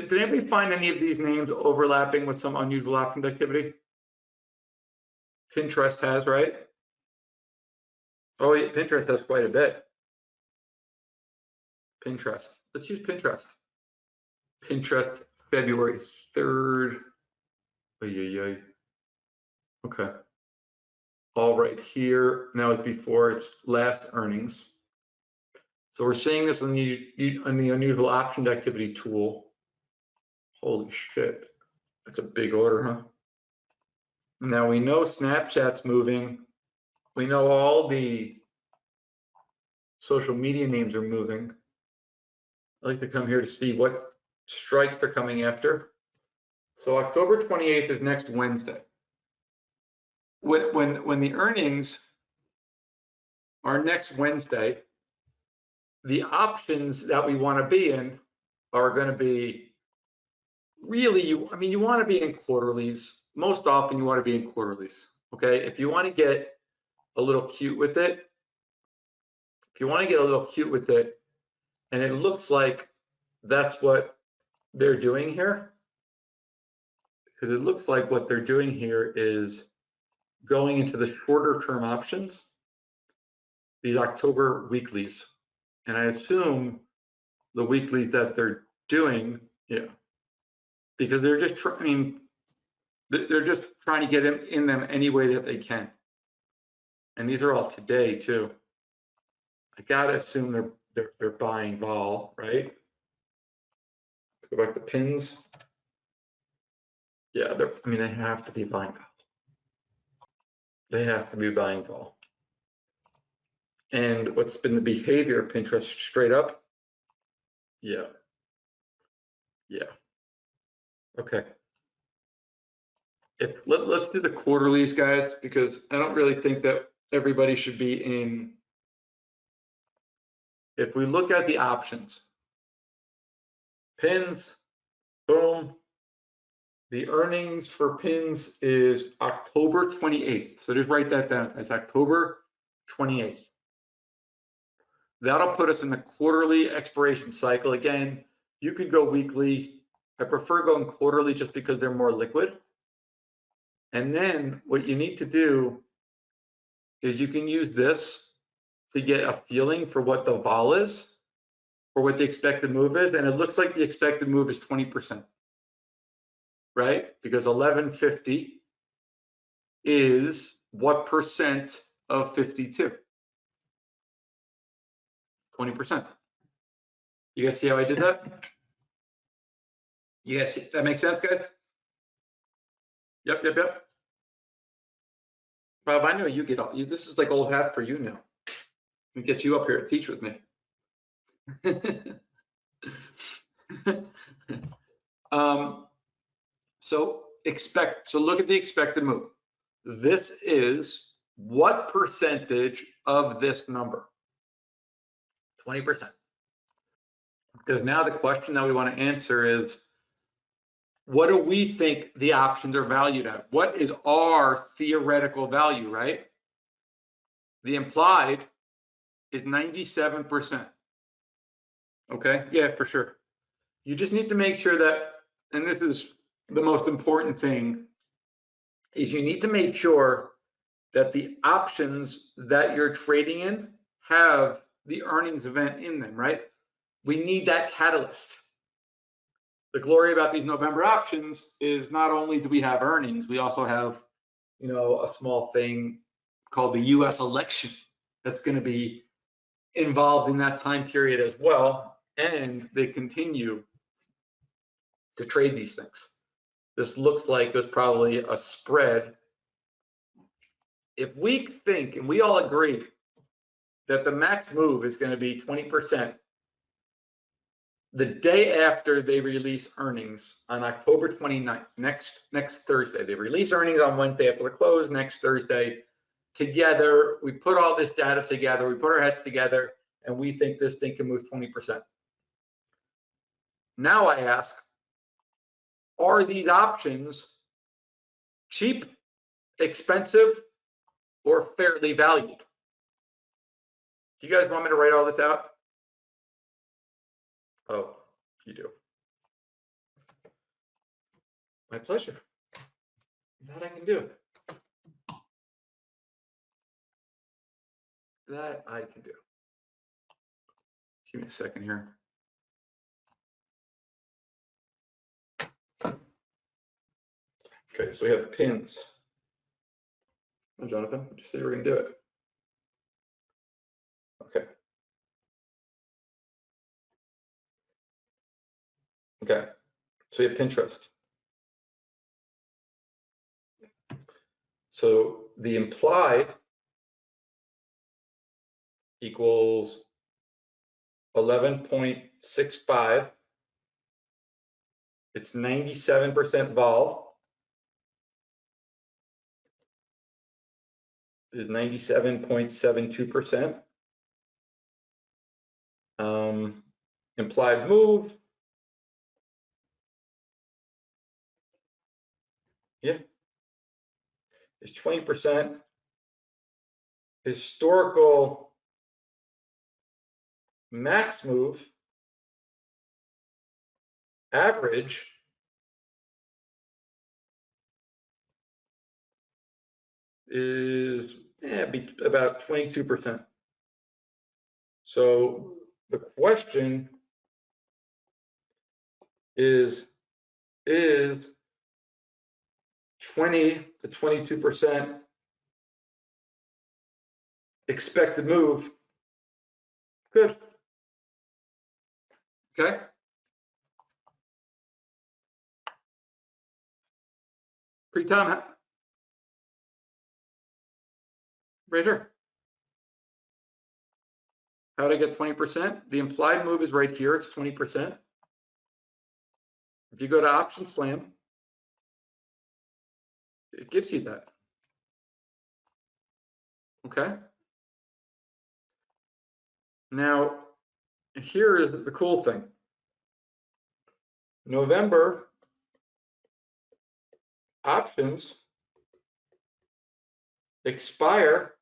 Did anybody find any of these names overlapping with some unusual options activity? Pinterest has, right? Oh, yeah, Pinterest has quite a bit. Pinterest. Let's use Pinterest. Pinterest, February 3rd. Okay. All right, here, now it's before its last earnings. So we're seeing this on the unusual options activity tool. Holy shit, that's a big order, huh? Now we know Snapchat's moving. We know all the social media names are moving. I like to come here to see what strikes they're coming after. So October 28th is next Wednesday. When the earnings are next Wednesday, the options that we want to be in are going to be really, you want to be in quarterlies. Most often you want to be in quarterlies, okay? If you want to get a little cute with it, and it looks like that's what they're doing here, because it looks like what they're doing here is going into the shorter term options, these October weeklies. And I assume the weeklies that they're doing, yeah, because they're just they're just trying to get in them any way that they can. And these are all today too. I gotta assume they're buying vol, right? Go back to pins. Yeah, they have to be buying vol. They have to be buying vol. And what's been the behavior of Pinterest straight up? Yeah. Okay. Let's do the quarterlies, guys, because I don't really think that everybody should be in. If we look at the options, pins, boom. The earnings for pins is October 28th. So just write that down. It's October 28th. That'll put us in the quarterly expiration cycle. Again, you could go weekly. I prefer going quarterly just because they're more liquid. And then what you need to do is you can use this to get a feeling for what the vol is or what the expected move is. And it looks like the expected move is 20%, right? Because 1150 is what percent of 52? 20%. You guys see how I did that? You guys see, that makes sense, guys? Yep. Bob, I know you get all, this is like old hat for you now. Let me get you up here to teach with me. So look at the expected move. This is what percentage of this number? 20%. Because now the question that we want to answer is, what do we think the options are valued at? What is our theoretical value, right? The implied is 97%. Okay, yeah, for sure. You just need to make sure that, and this is the most important thing, is you need to make sure that the options that you're trading in have the earnings event in them, right? We need that catalyst. The glory about these November options is not only do we have earnings, we also have, a small thing called the US election that's going to be involved in that time period as well. And they continue to trade these things. This looks like there's probably a spread. If we think, and we all agree, that the max move is going to be 20%, the day after they release earnings on October 29th, next Thursday. They release earnings on Wednesday after the close, next Thursday. Together, we put all this data together, we put our heads together, and we think this thing can move 20%. Now I ask, are these options cheap, expensive, or fairly valued? Do you guys want me to write all this out? Oh, you do. My pleasure. That I can do. That I can do. Give me a second here. Okay, so we have pins. Oh, Jonathan, did you say you were going to do it? Okay. Okay, so we have Pinterest. So the implied equals 11.65. It's 97% vol. Is 97.72%. Implied move. Yeah. Is 20%. Historical max move average is about 22%. So the question is 20 to 22% expected move good? Okay. Pre-time, right here. How to get 20%? The implied move is right here. It's 20%. If you go to option slam, it gives you that. Okay. Now, here is the cool thing. November options expire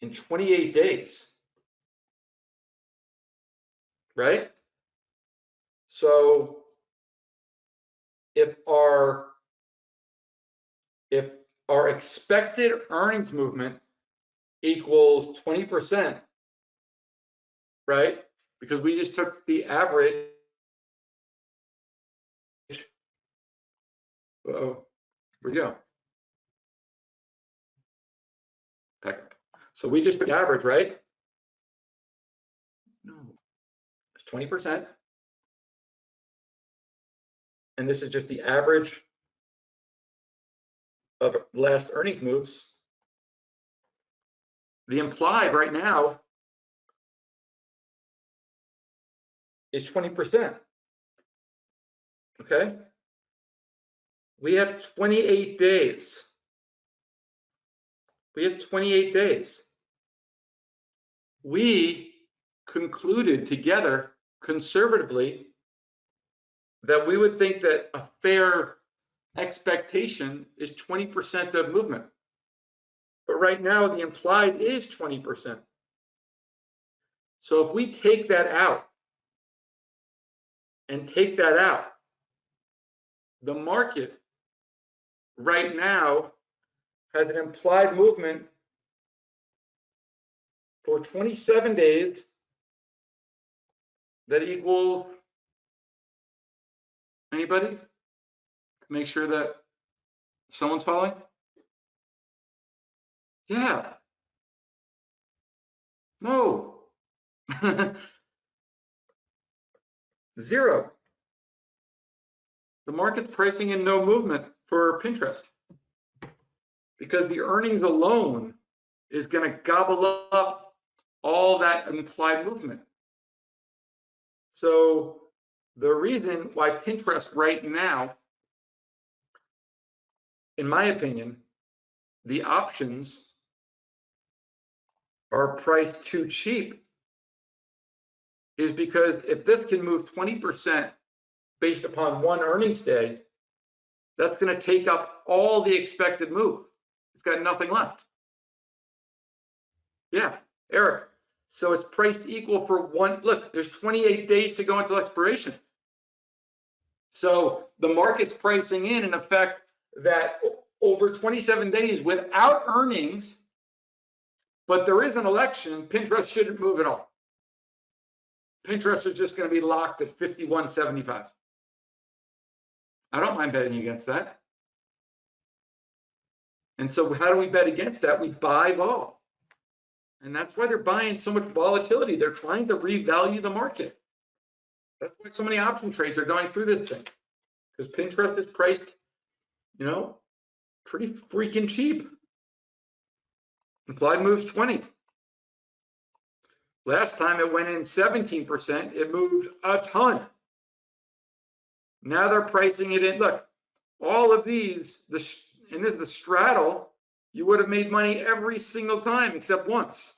in 28 days, right? So if our expected earnings movement equals 20%, right? Because we just took the average. Uh-oh, where'd we go? Back up. So we just took average, right? No, it's 20%. And this is just the average of last earnings moves. The implied right now is 20%. Okay. We have 28 days. We have 28 days. We concluded together conservatively that we would think that a fair expectation is 20% of movement. But right now, the implied is 20%. So if we take that out and take that out, the market right now has an implied movement for 27 days that equals, anybody? Make sure that someone's following? Yeah. No. 0. The market's pricing in no movement for Pinterest because the earnings alone is going to gobble up all that implied movement. So the reason why Pinterest right now, in my opinion, the options are priced too cheap is because if this can move 20% based upon one earnings day, that's going to take up all the expected move. It's got nothing left. Yeah, Eric. So it's priced equal for one. Look, there's 28 days to go until expiration. So the market's pricing in effect, that over 27 days without earnings, but there is an election, Pinterest shouldn't move at all. Pinterest is just going to be locked at 51.75. I don't mind betting against that. And so how do we bet against that? We buy vol. And that's why they're buying so much volatility. They're trying to revalue the market. That's why so many option trades are going through this thing. Because Pinterest is priced, you know, pretty freaking cheap. Implied moves 20. Last time it went in 17%, it moved a ton. Now they're pricing it in. Look, all of these, and this is the straddle, you would have made money every single time except once.